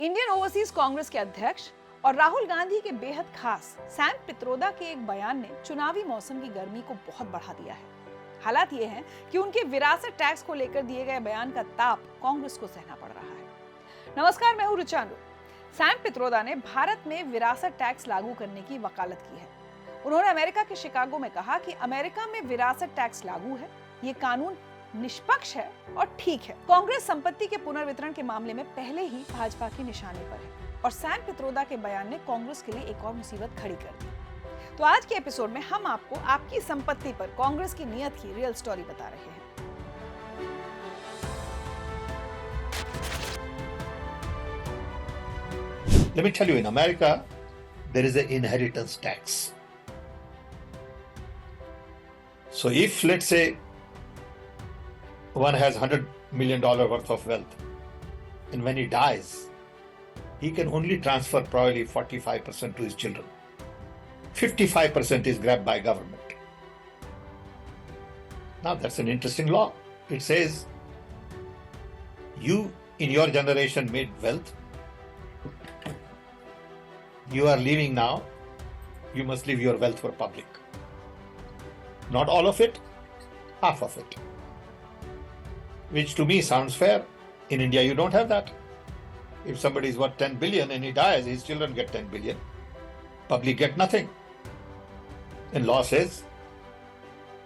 Indian overseas Congress के अध्यक्ष और राहुल गांधी के बेहद खास सैम पित्रोदा के एक बयान ने चुनावी मौसम की गर्मी को बहुत बढ़ा दिया है। हालात ये हैं कि उनके विरासत टैक्स को लेकर दिए गए बयान का ताप कांग्रेस को सहना पड़ रहा है। नमस्कार, मैं हूं रुचानु। सैम पित्रोदा ने भारत में विरासत टैक्स लागू करने की वकालत की है। उन्होंने अमेरिका के शिकागो में कहा कि अमेरिका में विरासत टैक्स लागू है, ये कानून निष्पक्ष है और ठीक है। कांग्रेस संपत्ति के पुनर्वितरण के मामले में पहले ही भाजपा के निशाने पर है और सैम पित्रोदा के बयान ने कांग्रेस के लिए एक और मुसीबत खड़ी कर दी। तो आज के एपिसोड में हम आपको आपकी संपत्ति पर कांग्रेस की नीयत की रियल स्टोरी बता रहे हैं। Let me tell you, in America, there is an inheritance tax. So if, let's say, one has $100 million worth of wealth, and when he dies, he can only transfer probably 45% to his children. 55% is grabbed by government. Now that's an interesting law. It says, you in your generation made wealth, you are leaving now, you must leave your wealth for public. Not all of it, half of it. Which to me sounds fair. In India, you don't have that. If somebody is worth 10 billion and he dies, his children get 10 billion. Public get nothing. And law says,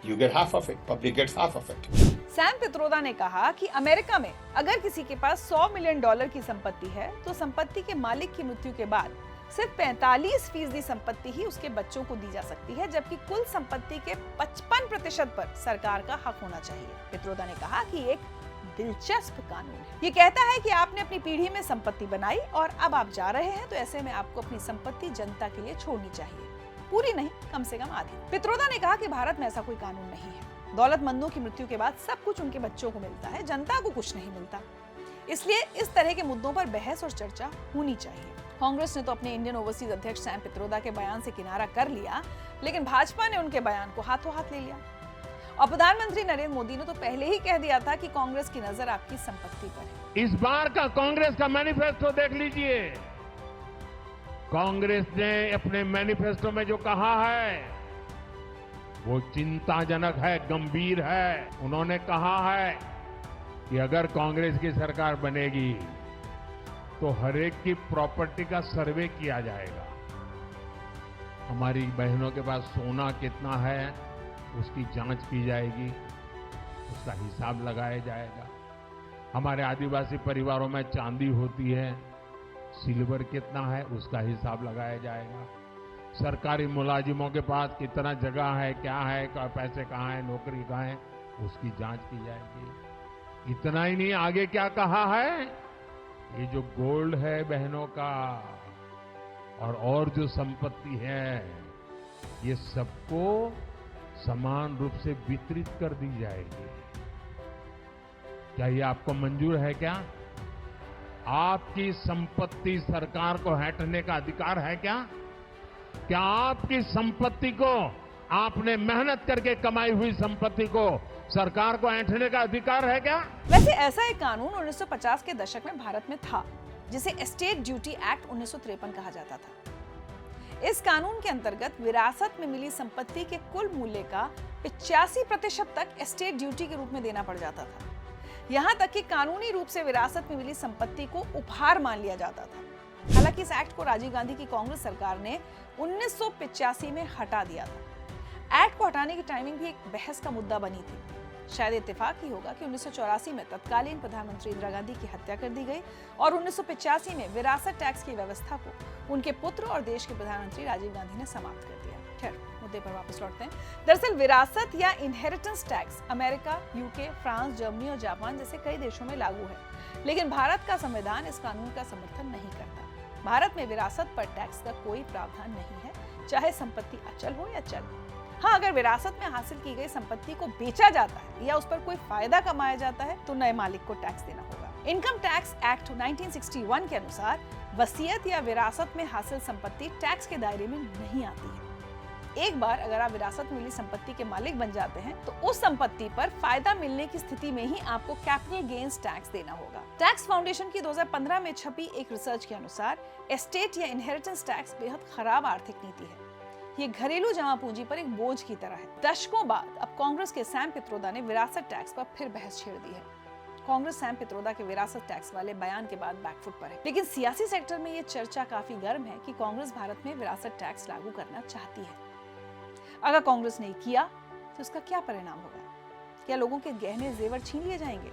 you get half of it, public gets half of it. Sam Pitroda ने कहा कि America में अगर किसी के पास $100 million की संपत्ति है तो संपत्ति के मालिक की मृत्यु के बाद सिर्फ 45% संपत्ति ही उसके बच्चों को दी जा सकती है, जबकि कुल संपत्ति के 55% पर सरकार का हक होना चाहिए। पित्रोदा ने कहा कि एक दिलचस्प कानून है। ये कहता है कि आपने अपनी पीढ़ी में संपत्ति बनाई और अब आप जा रहे हैं, तो ऐसे में आपको अपनी संपत्ति जनता के लिए छोड़नी चाहिए, पूरी नहीं, कम से कम आधी। पित्रोदा ने कहा कि भारत में ऐसा कोई कानून नहीं है। दौलतमंदों की मृत्यु के बाद सब कुछ उनके बच्चों को मिलता है, जनता को कुछ नहीं मिलता। इसलिए इस तरह के मुद्दों पर बहस और चर्चा होनी चाहिए। कांग्रेस ने तो अपने इंडियन ओवरसीज अध्यक्ष सैम पित्रोदा के बयान से किनारा कर लिया, लेकिन भाजपा ने उनके बयान को हाथों हाथ ले लिया। और प्रधानमंत्री नरेंद्र मोदी ने तो पहले ही कह दिया था कि कांग्रेस की नजर आपकी संपत्ति पर है। इस बार का कांग्रेस का मैनिफेस्टो देख लीजिए। कांग्रेस ने अपने मैनिफेस्टो में जो कहा है वो चिंताजनक है, गंभीर है। उन्होंने कहा है कि अगर कांग्रेस की सरकार बनेगी तो हर एक की प्रॉपर्टी का सर्वे किया जाएगा। हमारी बहनों के पास सोना कितना है उसकी जांच की जाएगी, उसका हिसाब लगाया जाएगा। हमारे आदिवासी परिवारों में चांदी होती है, सिल्वर कितना है उसका हिसाब लगाया जाएगा। सरकारी मुलाजिमों के पास कितना जगह है, क्या है, पैसे कहाँ है, नौकरी कहाँ है, उसकी जांच की जाएगी। इतना ही नहीं, आगे क्या कहा है, ये जो गोल्ड है बहनों का और जो संपत्ति है, ये सबको समान रूप से वितरित कर दी जाएगी। क्या ये आपको मंजूर है? क्या आपकी संपत्ति सरकार को हड़पने का अधिकार है? क्या आपकी संपत्ति को, आपने मेहनत करके कमाई हुई संपत्ति को सरकार को ऐंठने का अधिकार है? क्या वैसे ऐसा एक कानून 1950 के दशक में भारत में था, जिसे एस्टेट ड्यूटी एक्ट 1953 कहा जाता था। इस कानून के अंतर्गत विरासत में मिली संपत्ति के कुल मूल्य का 85% तक एस्टेट ड्यूटी के रूप में देना पड़ जाता था। यहाँ तक कि कानूनी रूप से विरासत में मिली संपत्ति को उपहार मान लिया जाता था। हालांकि इस एक्ट को राजीव गांधी की कांग्रेस सरकार ने 1985 में हटा दिया था। एक्ट को हटाने की टाइमिंग भी एक बहस का मुद्दा बनी थी। शायद इत्तेफाक ही होगा कि 1984 में तत्कालीन प्रधानमंत्री इंदिरा गांधी की हत्या कर दी गई और 1985 में विरासत टैक्स की व्यवस्था को उनके पुत्र और देश के प्रधानमंत्री राजीव गांधी ने समाप्त कर दिया। खैर, मुद्दे पर वापस लौटते हैं। दरअसल विरासत या inheritance tax America, UK, France, Germany और जापान जैसे कई देशों में लागू है, लेकिन भारत का संविधान इस कानून का समर्थन नहीं करता। भारत में विरासत पर टैक्स का कोई प्रावधान नहीं है, चाहे संपत्ति अचल हो या चल। हाँ, अगर विरासत में हासिल की गई संपत्ति को बेचा जाता है या उस पर कोई फायदा कमाया जाता है तो नए मालिक को टैक्स देना होगा। इनकम टैक्स एक्ट 1961 के अनुसार वसीयत या विरासत में हासिल संपत्ति टैक्स के दायरे में नहीं आती है। एक बार अगर आप विरासत में मिली संपत्ति के मालिक बन जाते हैं तो उस संपत्ति पर फायदा मिलने की स्थिति में ही आपको कैपिटल गेन्स टैक्स देना होगा। टैक्स फाउंडेशन की 2015 में छपी एक रिसर्च के अनुसार एस्टेट या इनहेरिटेंस टैक्स बेहद खराब आर्थिक नीति है। ये घरेलू जमा पूंजी पर एक बोझ की तरह है। दशकों बाद अब कांग्रेस के सैम पित्रोदा ने विरासत टैक्स पर फिर बहस छेड़ दी है। कांग्रेस सैम पित्रोदा के विरासत टैक्स वाले बयान के बाद बैकफुट पर है, लेकिन सियासी सेक्टर में ये चर्चा काफी गर्म है कि कांग्रेस भारत में विरासत टैक्स लागू करना चाहती है। अगर कांग्रेस ने किया तो इसका क्या परिणाम होगा? क्या लोगों के गहने जेवर छीन लिए जाएंगे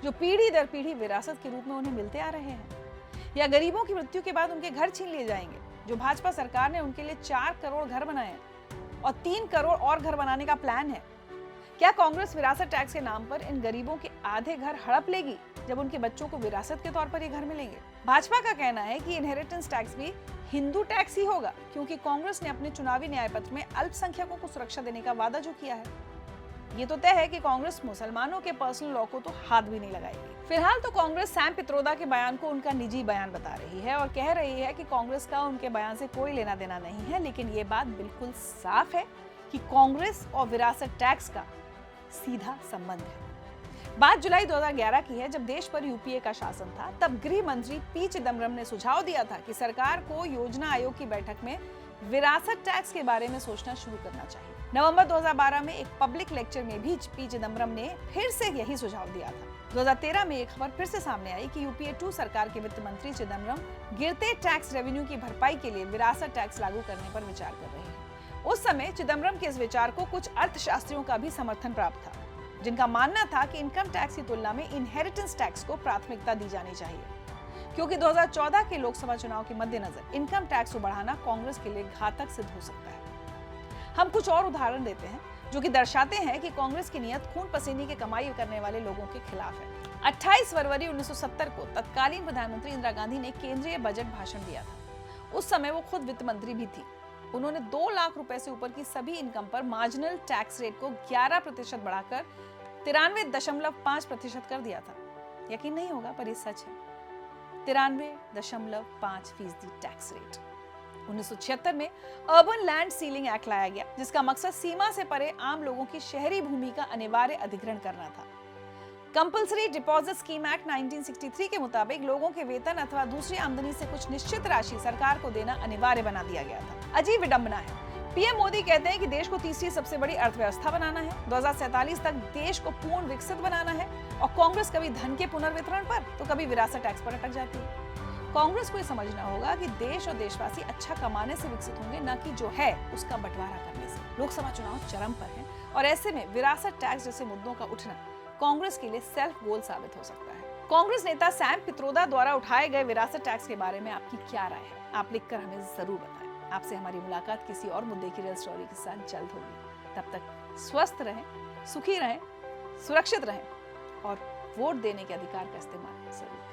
जो पीढ़ी दर पीढ़ी विरासत के रूप में उन्हें मिलते आ रहे हैं? या गरीबों की मृत्यु के बाद उनके घर छीन लिए जाएंगे जो भाजपा सरकार ने उनके लिए 4 करोड़ घर बनाए और 3 करोड़ और घर बनाने का प्लान है? क्या कांग्रेस विरासत टैक्स के नाम पर इन गरीबों के आधे घर हड़प लेगी जब उनके बच्चों को विरासत के तौर पर ये घर मिलेंगे? भाजपा का कहना है कि इनहेरिटेंस टैक्स भी हिंदू टैक्स ही होगा, क्योंकि कांग्रेस ने अपने चुनावी न्याय पत्र में अल्पसंख्यकों को सुरक्षा देने का वादा जो किया है। ये तो तय है कि कांग्रेस मुसलमानों के पर्सनल लॉ को तो हाथ भी नहीं लगाएगी। फिलहाल तो कांग्रेस सैम पित्रोदा के बयान को उनका निजी बयान बता रही है और कह रही है कि कांग्रेस का उनके बयान से कोई लेना देना नहीं है, लेकिन ये बात बिल्कुल साफ है कि कांग्रेस और विरासत टैक्स का सीधा संबंध है। बात जुलाई 2011 की है, जब देश पर यूपीए का शासन था। तब गृह मंत्री पी चिदम्बरम ने सुझाव दिया था कि सरकार को योजना आयोग की बैठक में विरासत टैक्स के बारे में सोचना शुरू करना चाहिए। नवंबर 2012 में एक पब्लिक लेक्चर में भी पी चिदम्बरम ने फिर से यही सुझाव दिया था। 2013 में एक खबर फिर से सामने आई कि यूपीए 2 सरकार के वित्त मंत्री चिदम्बरम गिरते टैक्स रेवेन्यू की भरपाई के लिए विरासत टैक्स लागू करने पर विचार कर रहे हैं। उस समय चिदम्बरम के इस विचार को कुछ अर्थशास्त्रियों का भी समर्थन प्राप्त था, जिनका मानना था कि इनकम टैक्स की तुलना में इनहेरिटेंस टैक्स को प्राथमिकता दी जानी चाहिए, क्योंकि 2014 के लोकसभा चुनाव के मद्देनजर इनकम टैक्स को बढ़ाना कांग्रेस के लिए घातक सिद्ध हो सकता है। हम कुछ और उदाहरण देते हैं जो कि दर्शाते हैं कि कांग्रेस की नियत खून पसीने की कमाई करने वाले लोगों के खिलाफ है। 28 फरवरी 1970 को तत्कालीन प्रधानमंत्री इंदिरा गांधी ने केंद्रीय बजट भाषण दिया था। उस समय वो खुद वित्त मंत्री भी थी। उन्होंने 2 लाख रुपए से ऊपर की सभी इनकम पर मार्जिनल टैक्स रेट को 11% बढ़ाकर 93.5% कर दिया था। यकीन नहीं होगा पर ये सच है। 93.5% टैक्स रेट। 1976 में अर्बन लैंड सीलिंग एक्ट लाया गया, जिसका मकसद सीमा से परे आम लोगों की शहरी भूमि का अनिवार्य अधिग्रहण करना था। कंपल्सरी डिपॉजिट स्कीम एक्ट 1963 के मुताबिक लोगों के वेतन अथवा दूसरी आमदनी से कुछ निश्चित राशि सरकार को देना अनिवार्य बना दिया गया था। अजीब विडंबना है। पीएम मोदी कहते हैं कि देश को तीसरी सबसे बड़ी अर्थव्यवस्था बनाना है, 2047 तक देश को पूर्ण विकसित बनाना है, और कांग्रेस कभी धन के पुनर्वितरण पर तो कभी विरासत टैक्स पर अटक जाती है। कांग्रेस को ये समझना होगा कि देश और देशवासी अच्छा कमाने से विकसित होंगे, न कि जो है उसका बंटवारा करने से। लोकसभा चुनाव चरम पर है और ऐसे में विरासत टैक्स जैसे मुद्दों का उठना कांग्रेस के लिए सेल्फ गोल साबित हो सकता है। कांग्रेस नेता सैम पित्रोदा द्वारा उठाए गए विरासत टैक्स के बारे में आपकी क्या राय है? आप लिखकर हमें जरूर बताएं। आपसे हमारी मुलाकात किसी और मुद्दे की रियल स्टोरी के साथ जल्द होगी। तब तक स्वस्थ रहें, सुखी रहें, सुरक्षित रहें और वोट देने के अधिकार का इस्तेमाल जरूर करें।